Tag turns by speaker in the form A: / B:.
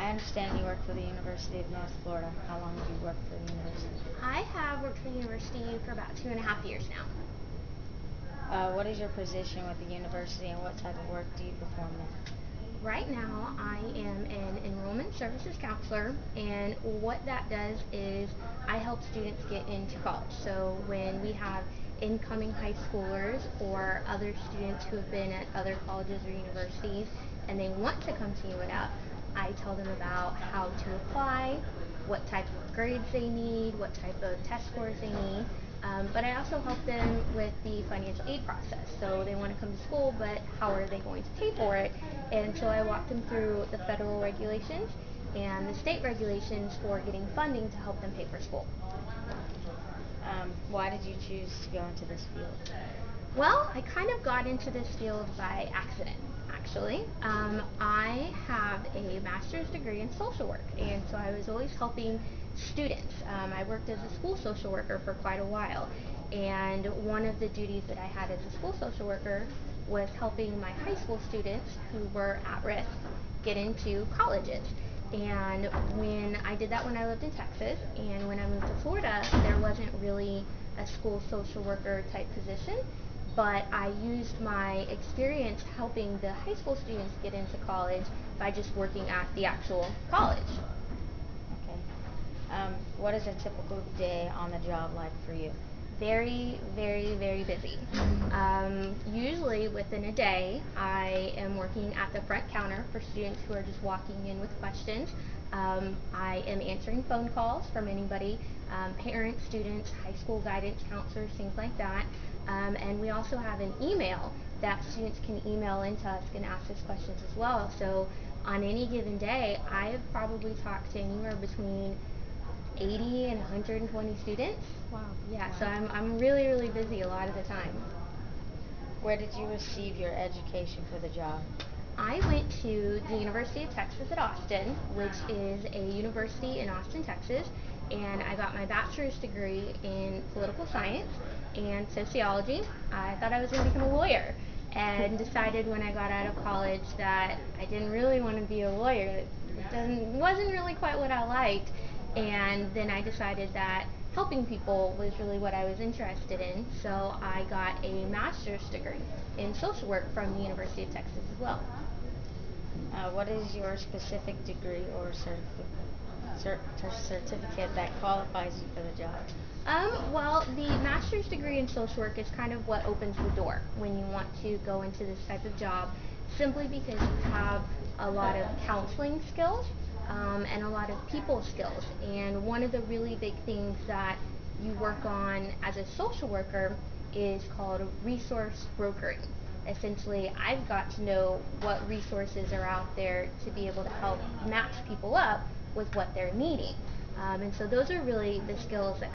A: I understand you work for the University of North Florida. How long have you worked for the university?
B: I have worked for the university for about 2.5 years now.
A: What is your position with the university and what type of work do you perform there?
B: Right now, I am an enrollment services counselor, and what that does is I help students get into college. So when we have incoming high schoolers or other students who have been at other colleges or universities and they want to come to UNF, I tell them about how to apply, what type of grades they need, what type of test scores they need. But I also help them with the financial aid process. So they want to come to school, but how are they going to pay for it? And so I walk them through the federal regulations and the state regulations for getting funding to help them pay for school.
A: Why did you choose to go into this field?
B: Well, I kind of got into this field by accident, actually. I have a master's degree in social work, and so I was always helping students. I worked as a school social worker for quite a while, and one of the duties that I had as a school social worker was helping my high school students who were at risk get into colleges. And when I did that when I lived in Texas, and when I moved to Florida, there wasn't really a school social worker type position, but I used my experience helping the high school students get into college by just working at the actual college.
A: Okay. What is a typical day on the job like for you?
B: Very, very, very busy. Usually within a day, I am working at the front counter for students who are just walking in with questions. I am answering phone calls from anybody, parents, students, high school guidance counselors, things like that. And we also have an email that students can email into us and ask us questions as well. So on any given day, I have probably talked to anywhere between 80 and 120 students.
A: Wow.
B: Yeah,
A: Wow.
B: so I'm really, really busy a lot of the time.
A: Where did you receive your education for the job?
B: I went to the University of Texas at Austin, which is a university in Austin, Texas, and I got my bachelor's degree in political science and sociology. I thought I was going to become a lawyer and decided when I got out of college that I didn't really want to be a lawyer. Wasn't really quite what I liked, and then I decided that helping people was really what I was interested in, so I got a master's degree in social work from the University of Texas as well.
A: What is your specific degree or certificate that qualifies you for the job?
B: Well, the master's degree in social work is kind of what opens the door when you want to go into this type of job, simply because you have a lot of counseling skills and a lot of people skills. And one of the really big things that you work on as a social worker is called resource brokering. Essentially, I've got to know what resources are out there to be able to help match people up with what they're needing. And so those are really the skills that